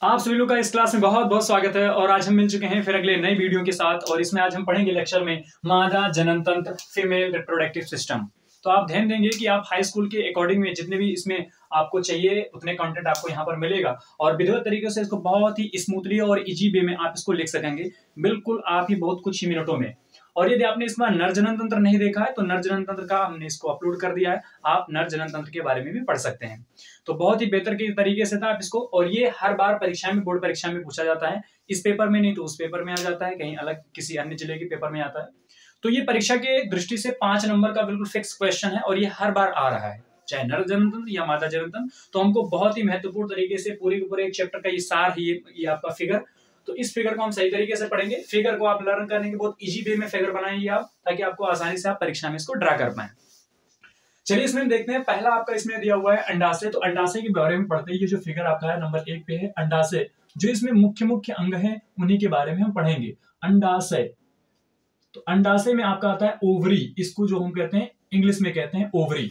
आप सभी लोग का इस क्लास में बहुत बहुत स्वागत है। और आज हम मिल चुके हैं फिर अगले नई वीडियो के साथ। और इसमें आज हम पढ़ेंगे लेक्चर में मादा जनन तंत्र, फीमेल रिप्रोडक्टिव सिस्टम। तो आप ध्यान देंगे कि आप हाई स्कूल के अकॉर्डिंग में जितने भी इसमें आपको चाहिए उतने कंटेंट आपको यहाँ पर मिलेगा और विधिवत तरीके से इसको बहुत ही स्मूथली और इजी वे में आप इसको लिख सकेंगे, बिल्कुल आप ही बहुत कुछ ही मिनटों में। और यदि आपने इसमें नर जनन तंत्र नहीं देखा है तो नर जनन तंत्र का हमने इसको अपलोड कर दिया है, आप नर जनन तंत्र के बारे में भी पढ़ सकते हैं। तो बहुत ही बेहतर के तरीके से था आप इसको, और ये हर बार परीक्षा में, बोर्ड परीक्षा में पूछा जाता है। इस पेपर में नहीं तो उस पेपर में आ जाता है, कहीं अलग किसी अन्य जिले के पेपर में आता है। तो ये परीक्षा के दृष्टि से 5 नंबर का बिल्कुल फिक्स क्वेश्चन है और ये हर बार आ रहा है, चाहे नर जनन तंत्र या मादा जनन तंत्र। तो हमको बहुत ही महत्वपूर्ण तरीके से पूरे के पूरे एक चैप्टर का ये सार है, ये आपका फिगर। तो इस फिगर को हम सही तरीके से पढ़ेंगे। फिगर को आप लर्न करने के बहुत इजी वे में फिगर बनाएंगे आप, ताकि आपको आसानी से आप परीक्षा में इसको ड्रा कर पाए। चलिए इसमें देखते हैं। पहला आपका इसमें दिया हुआ है अंडाशय। तो अंडाशय के बारे में पढ़ते हैं। ये जो फिगर आपका है नंबर 1 पे है अंडाशय। जो इसमें मुख्य मुख्य अंग हैं उन्हीं के बारे में हम पढ़ेंगे। अंडाशय, तो अंडाशय में आपका आता है ओवरी, इसको जो हम कहते हैं इंग्लिश में कहते हैं ओवरी।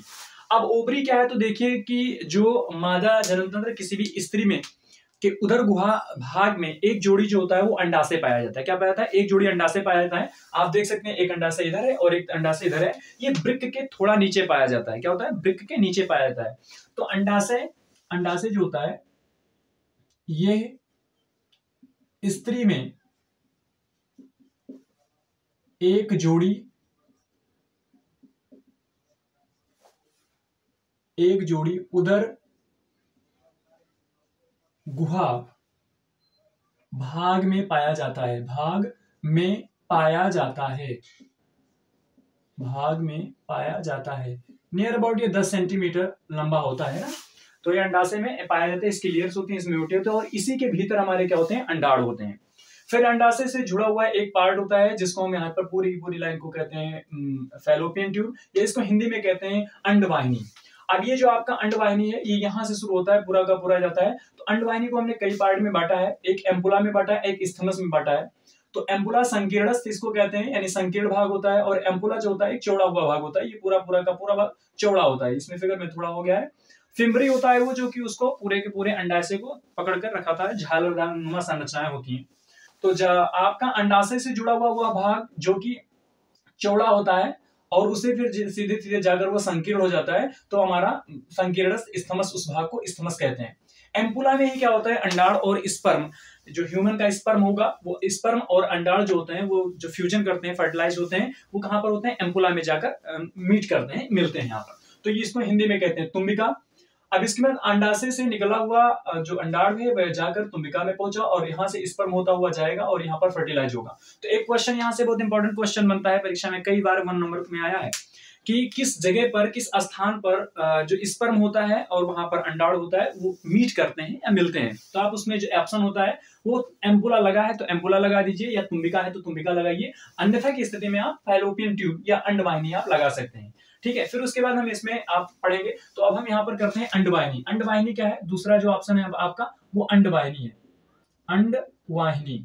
अब ओवरी क्या है, तो देखिए कि जो मादा जनन तंत्र किसी भी स्त्री में कि उधर गुहा भाग में एक जोड़ी जो होता है वो अंडाशय पाया जाता है। क्या पाया जाता है? एक जोड़ी अंडाशय पाया जाता है। आप देख सकते हैं एक अंडाशय इधर है और एक अंडाशय इधर है। ये वृक्क के थोड़ा नीचे पाया जाता है। क्या होता है? वृक्क के नीचे पाया जाता है। तो अंडाशय जो होता है ये स्त्री में एक जोड़ी उधर गुहा भाग में पाया जाता है। भाग में पाया जाता है। नियर अबाउट ये 10 सेंटीमीटर लंबा होता है ना। तो ये अंडाशय में पाया जाता है, इसकी लेयर्स होती हैं, इसमें होती है। तो और इसी के भीतर हमारे क्या होते हैं? अंडाणु होते हैं। फिर अंडाशय से जुड़ा हुआ एक पार्ट होता है जिसको हम यहाँ पर पूरी लाइन को कहते हैं फैलोपियन ट्यूब, या इसको हिंदी में कहते हैं अंडवाहिनी। अब ये जो आपका अंडवाहिनी है ये यहाँ से शुरू होता है, पूरा का पूरा जाता है। तो अंडवाहिनी को हमने कई पार्ट में बांटा है, एक एम्पुला में बांटा है, एक स्थमस में बांटा है। तो एम्पुला संकीर्णस्थ इसको कहते हैं, यानी संकीर्ण भाग होता है, और एम्पुला जो होता है एक चौड़ा हुआ भाग होता है। ये पूरा का पूरा भाग चौड़ा होता है। इसमें फिगर में थोड़ा हो गया है। फिम्बरी होता है वो जो कि उसको पूरे के पूरे अंडाशय को पकड़ कर रखा था, झालरनुमा संरचनाएं होती हैं। तो आपका अंडाशय से जुड़ा हुआ भाग जो कि चौड़ा होता है और उसे फिर सीधे सीधे जाकर वो संकीर्ण हो जाता है, तो हमारा संकीर्ण स्थमस, उस भाग को स्थमस कहते हैं। एम्पुला में ही क्या होता है? अंडाण और स्पर्म, जो ह्यूमन का स्पर्म होगा वो स्पर्म और अंडाण जो होते हैं वो जो फ्यूजन करते हैं, फर्टिलाइज होते हैं, वो कहां पर होते हैं? एम्पुला में जाकर मीट करते हैं, मिलते हैं यहाँ पर। तो ये इसको हिंदी में कहते हैं तुम्बिका। अब इसके बाद अंडाशय से निकला हुआ जो अंडाणु है वह जाकर तुम्बिका में पहुंचा और यहाँ से स्पर्म होता हुआ जाएगा और यहाँ पर फर्टिलाइज होगा। तो एक क्वेश्चन यहाँ से बहुत इंपॉर्टेंट क्वेश्चन बनता है, परीक्षा में कई बार 1 नंबर में आया है कि किस जगह पर, किस स्थान पर जो स्पर्म होता है और वहां पर अंडाणु होता है वो मीट करते हैं या मिलते हैं। तो आप उसमें जो ऑप्शन होता है वो एम्पुला लगा है तो एम्पुला लगा दीजिए, या तुम्बिका है तो तुम्बिका लगाइए। अन्यथा की स्थिति में आप फैलोपियन ट्यूब या अंडवाहिनी आप लगा सकते हैं। ठीक है। फिर उसके बाद हम इसमें आप पढ़ेंगे। तो अब हम यहाँ पर करते हैं अंडवाहिनी। अंडवाहिनी क्या है? दूसरा जो ऑप्शन है आपका वो अंडवाहिनी है। अंडवाहिनी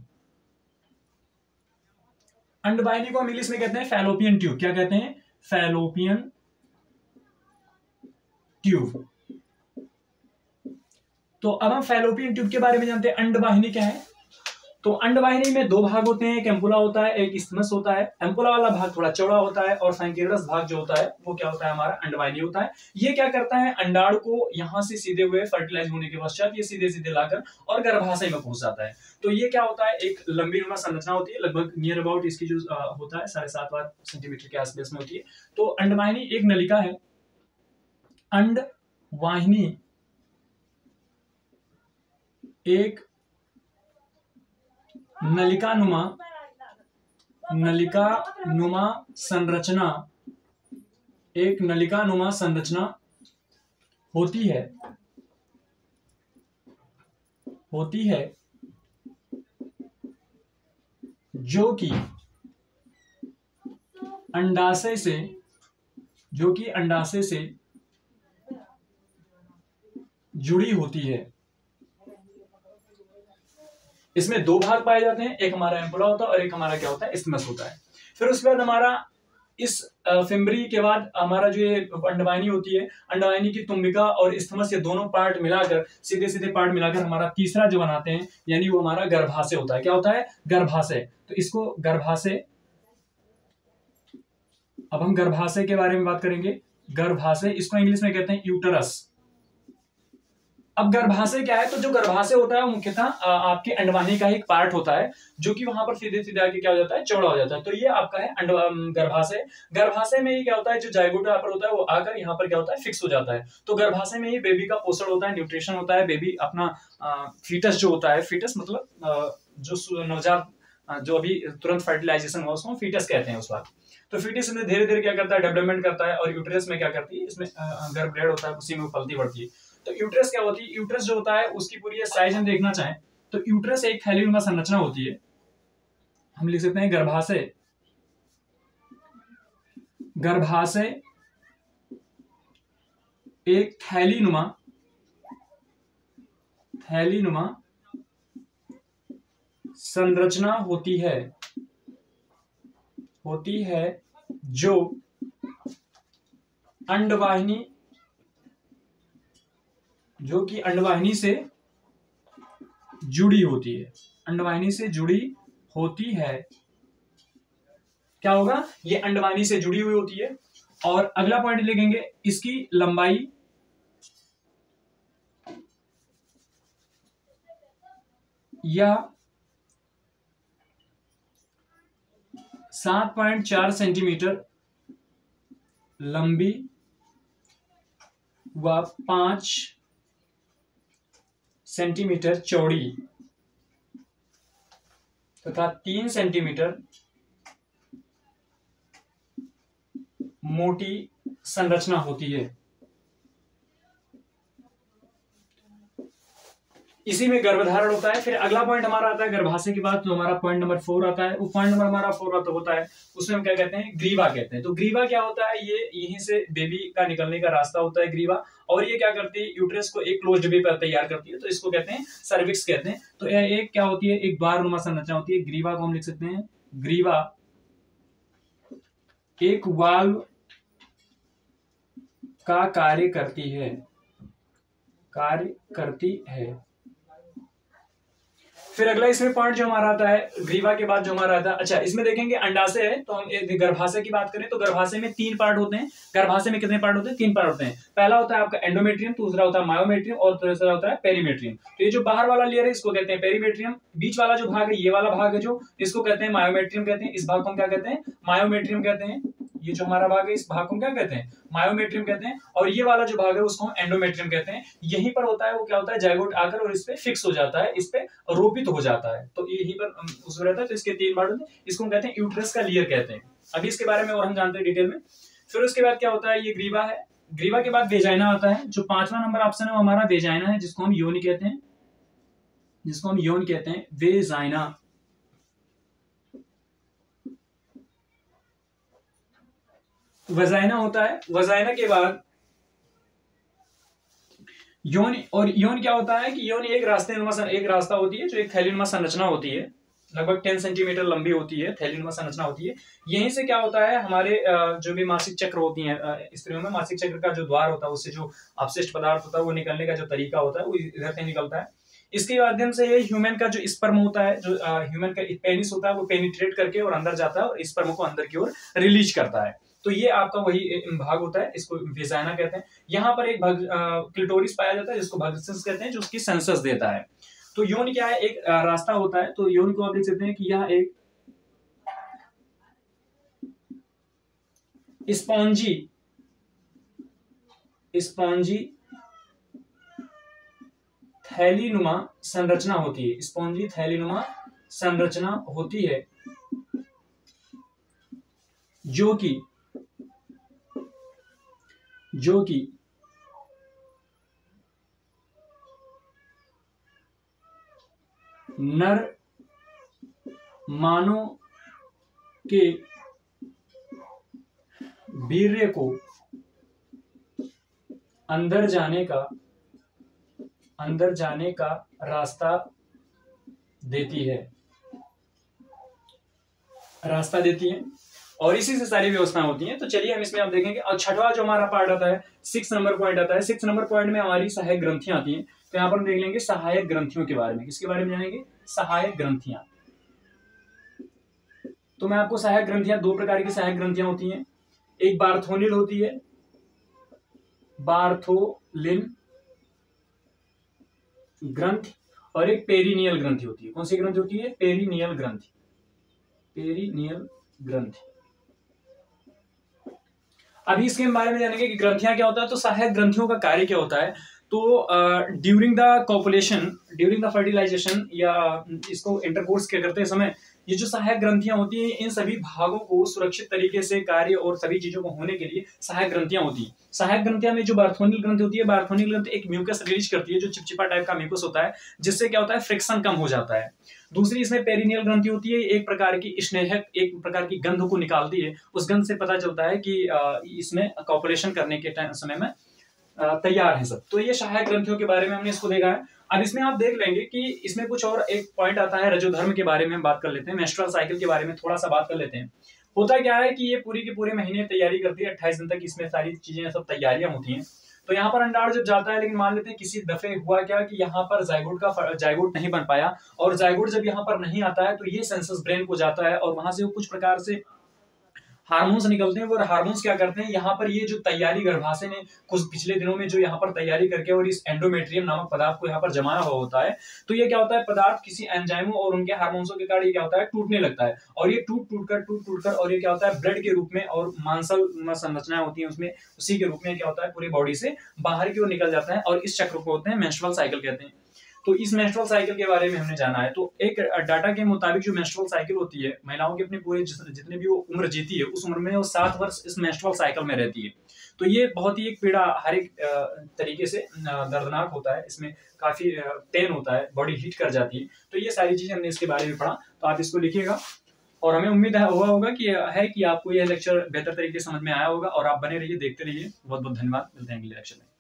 को हम इंग्लिश में कहते हैं फैलोपियन ट्यूब। क्या कहते हैं? Fallopian tube. तो अब हम फैलोपियन ट्यूब के बारे में जानते हैं। अंडवाहिनी क्या है? तो अंडवाहिनी में 2 भाग होते हैं, एक एम्पुला होता है, एक स्थमस होता है। एम्पुला वाला भाग थोड़ा चौड़ा होता है और संकीर्णस भाग जो होता है वो क्या होता है? हमारा अंडवाहिनी होता है। ये क्या करता है? अंडाणु को यहाँ से सीधे हुए फर्टिलाइज होने के पश्चात ये सीधे सीधे लाकर और गर्भाशय में पहुंच जाता है। तो ये क्या होता है? एक लंबी नुमा संरचना होती है, लगभग नियर अबाउट इसकी जो होता है 7.5 सेंटीमीटर के आसपास में होती है। तो अंडवाहिनी एक नलिका है। अंडवाहिनी एक नलिका नुमा संरचना, एक नलिका नुमा संरचना होती है जो कि अंडाशय से जुड़ी होती है। इसमें 2 भाग पाए जाते हैं, एक हमारा एम्पुला होता है और एक हमारा क्या होता है? स्थमस होता है। फिर उसके बाद हमारा इस फिम्बरी के बाद हमारा जो ये अंडवाहिनी होती है, अंडवाहिनी की तुम्बिका और इस्थमस, ये दोनों पार्ट मिलाकर, सीधे सीधे पार्ट मिलाकर हमारा तीसरा जो बनाते हैं, यानी वो हमारा गर्भाशय होता है। क्या होता है? गर्भाशय। तो इसको गर्भाशय, अब हम गर्भाशय के बारे में बात करेंगे। गर्भाशय, इसको इंग्लिश में कहते हैं यूटरस। अब गर्भाशय क्या है? तो जो गर्भाशय होता है वो मुख्यतः आपके अंडवाहिनी का एक पार्ट होता है, जो कि वहां पर सीधे सीधे आके क्या हो जाता है? चौड़ा हो जाता है। तो ये आपका है गर्भाशय। गर्भाशय में ये क्या होता है? जो जाइगोट यहाँ पर होता है वो आकर यहाँ पर क्या होता है? फिक्स हो जाता है। तो गर्भाशय में ही बेबी का पोषण होता है, न्यूट्रिशन होता है। बेबी अपना फीटस जो होता है, फीटस मतलब जो नवजात जो अभी तुरंत फर्टिलाइजेशन हुआ उसको फीटस कहते हैं उस वक्त। तो फीटस में धीरे धीरे क्या करता है? डेवलपमेंट करता है। और यूटेरस में क्या करती है? इसमें गर्भब्रेड होता है, उसी में पलती बढ़ती है। तो यूट्रस क्या होती है? यूट्रस जो होता है उसकी पूरी साइज हम देखना चाहें तो यूट्रस एक थैलीनुमा संरचना होती है। हम लिख सकते हैं गर्भाशय, गर्भाशय एक थैलीनुमा संरचना होती है जो अंडवाहिनी, जो कि अंडवाहिनी से जुड़ी होती है। अंडवाहिनी से जुड़ी होती है। क्या होगा? ये अंडवाहिनी से जुड़ी हुई होती है। और अगला पॉइंट लिखेंगे, इसकी लंबाई या 7.4 सेंटीमीटर लंबी व 5 सेंटीमीटर चौड़ी तथा 3 सेंटीमीटर मोटी संरचना होती है। इसी में गर्भधारण होता है। फिर अगला पॉइंट हमारा आता है गर्भाशय के बाद, तो हमारा पॉइंट नंबर 4 आता है। वो पॉइंट नंबर हमारा 4 होता है, उसमें हम क्या कहते हैं? ग्रीवा कहते हैं। तो ग्रीवा क्या होता है? ये यहीं से बेबी का निकलने का रास्ता होता है ग्रीवा। और ये क्या करती है? यूट्रस को एक क्लोज्ड वे पर तैयार करती है, तो इसको कहते हैं सर्विक्स कहते हैं। तो यह एक क्या होती है? एक द्वारनुमा संरचना होती है। ग्रीवा को हम लिख सकते हैं, ग्रीवा एक वाल्व का कार्य करती है। फिर अगला इसमें पॉइंट जो हमारा आता है ग्रीवा के बाद जो हमारा आता है, अच्छा इसमें देखेंगे अंडाशय है। तो हम गर्भाशय की बात करें तो गर्भाशय में 3 पार्ट होते हैं। गर्भाशय में कितने पार्ट होते हैं? 3 पार्ट होते हैं। पहला होता है आपका एंडोमेट्रियम, दूसरा होता है मायोमेट्रियम और तीसरा होता है पेरीमेट्रियम। तो ये जो बाहर वाला लेयर है इसको कहते हैं पेरीमेट्रियम। बीच वाला जो भाग है, ये वाला भाग है जो, इसको कहते हैं मायोमेट्रियम कहते हैं। इस भाग को हम क्या कहते हैं? मायोमेट्रियम कहते हैं। ये जो हमारा भाग है इस भाग को क्या कहते हैं? मायोमेट्रियम कहते हैं। और ये वाला जो भाग है उसको हम एंडोमेट्रियम कहते हैं। यहीं पर होता है वो क्या होता है? जाइगोट आकर और इस पे फिक्स हो जाता है, इस पे रोपित हो जाता है। तो यहीं पर उसमें रहता है। तो इसके 3 पार्ट होते हैं। इसको हम कहते हैं यूट्रस का लेयर कहते हैं। अभी इसके बारे में और हम जानते हैं डिटेल में। फिर उसके बाद क्या होता है? ये ग्रीवा है। ग्रीवा के बाद वेजाइना आता है। जो 5वां नंबर ऑप्शन है वो हमारा वेजाइना है, जिसको हम योनि कहते हैं, वेजाइना। वजाइना होता है। वजाइना के बाद योनि। और योनि क्या होता है कि योनि एक रास्ता होती है, जो एक थैलीनुमा संरचना होती है, लगभग 10 सेंटीमीटर लंबी होती है, थैलीनुमा संरचना होती है। यहीं से क्या होता है? हमारे जो भी मासिक चक्र होती हैं स्त्रियों में, मासिक चक्र का जो द्वार होता है उससे जो अपशिष्ट पदार्थ होता है वो निकलने का जो तरीका होता है वो इधर से निकलता है। इसके माध्यम से ये ह्यूमन का जो स्पर्म होता है, जो ह्यूमन का पेनिस होता है, वो पेनिट्रेट करके और अंदर जाता है और स्पर्म को अंदर की ओर रिलीज करता है। तो ये आपका वही भाग होता है, इसको वेजाइना कहते हैं। यहाँ पर एक क्लिटोरिस पाया जाता है जिसको भाग्यसेंस कहते हैं, जो उसकी सेंसस देता है। तो यौन क्या है? एक रास्ता होता है। तो यौन को आप लिख सकते हैं कि यह एक स्पॉन्जी थैलीनुमा संरचना होती है। स्पॉन्जी थैलीनुमा संरचना होती है जो कि नर मानव के वीर्य को अंदर जाने का रास्ता देती है। और इसी से सारी व्यवस्थाएं होती हैं। तो चलिए हम इसमें आप देखेंगे। और छठवां जो हमारा पार्ट आता है 6 नंबर पॉइंट आता है। 6 नंबर पॉइंट में हमारी सहायक ग्रंथियां आती हैं। तो यहाँ पर हम देख लेंगे सहायक ग्रंथियों के बारे में। किसके बारे में जानेंगे? सहायक ग्रंथियां। तो मैं आपको सहायक ग्रंथियां, दो प्रकार की सहायक ग्रंथियां होती हैं। एक बार्थोनिल होती है, बार्थोलिन ग्रंथि, और एक पेरिनियल ग्रंथि होती है। कौन सी ग्रंथि होती है? पेरिनियल ग्रंथि। पेरिनियल ग्रंथि। अभी इसके बारे में जानेंगे कि ग्रंथियां क्या होता है। तो सहायक ग्रंथियों का कार्य क्या होता है। तो during the copulation, during the fertilization, या इसको इंटरकोर्स के करते समय ये जो सहायक ग्रंथियां होती हैं, इन सभी भागों को सुरक्षित तरीके से कार्य और सभी चीजों को होने के लिए सहायक ग्रंथियां होती हैं। सहायक ग्रंथियां में जो बार्थोनिल ग्रंथि होती है, बार्थोनिल ग्रंथि एक म्यूकस रिलीज करती है, जो चिपचिपा टाइप का म्यूकस होता है, जिससे क्या होता है? फ्रिक्शन कम हो जाता है। दूसरी इसमें पेरिनियल ग्रंथि होती है, एक प्रकार की स्नेहक, एक प्रकार की गंध को निकालती है। उस गंध से पता चलता है कि इसमें कॉपुलेशन करने के समय में तैयार है सब। तो ये सहायक ग्रंथियों के बारे में हमने इसको देखा है। अब इसमें आप देख लेंगे कि इसमें कुछ और एक पॉइंट आता है, रजोधर्म के बारे में बात कर लेते हैं। मेंस्ट्रुअल साइकिल के बारे में थोड़ा सा बात कर लेते हैं। होता क्या है कि ये पूरी के पूरे महीने तैयारी करती है, 28 दिन तक इसमें सारी चीजें सब तैयारियां होती हैं। तो यहाँ पर अंडाणु जब जाता है, लेकिन मान लेते हैं किसी दफे हुआ क्या कि यहाँ पर जायगोट नहीं बन पाया, और जायगोट जब यहाँ पर नहीं आता है तो ये सेंसस ब्रेन को जाता है, और वहां से वो कुछ प्रकार से हार्मोन्स निकलते हैं। वो हार्मोन्स क्या करते हैं, यहाँ पर ये जो तैयारी गर्भाशय ने कुछ पिछले दिनों में जो यहाँ पर तैयारी करके और इस एंडोमेट्रियम नामक पदार्थ को यहाँ पर जमाया हुआ होता है, तो ये क्या होता है, पदार्थ किसी एंजाइमों और उनके हार्मोन्सों के कारण ये क्या होता है, टूटने लगता है। और ये टूट कर और ये क्या होता है, ब्लड के रूप में और मांसल संरचनाएं होती है उसमें, उसी के रूप में क्या होता है, पूरी बॉडी से बाहर की ओर निकल जाता है। और इस चक्र को होते हैं मेंस्ट्रुअल साइकिल कहते हैं। तो इस मेंस्ट्रुअल साइकिल के बारे में हमने जाना है। तो एक डाटा के मुताबिक जो मेंस्ट्रुअल साइकिल होती है, महिलाओं की अपनी पूरे जितने भी वो उम्र जीती है, उस उम्र में वो 7 वर्ष इस मेंस्ट्रुअल साइकिल में रहती है। तो ये बहुत ही एक पीड़ा, हर एक तरीके से दर्दनाक होता है। इसमें काफी पेन होता है, बॉडी हीट कर जाती है। तो ये सारी चीजें हमने इसके बारे में पढ़ा, तो आप इसको लिखिएगा। और हमें उम्मीद हुआ होगा कि आपको यह लेक्चर बेहतर तरीके से समझ में आया होगा, और आप बने रहिए, देखते रहिए। बहुत बहुत धन्यवाद। मिलते हैं अगले लेक्चर में।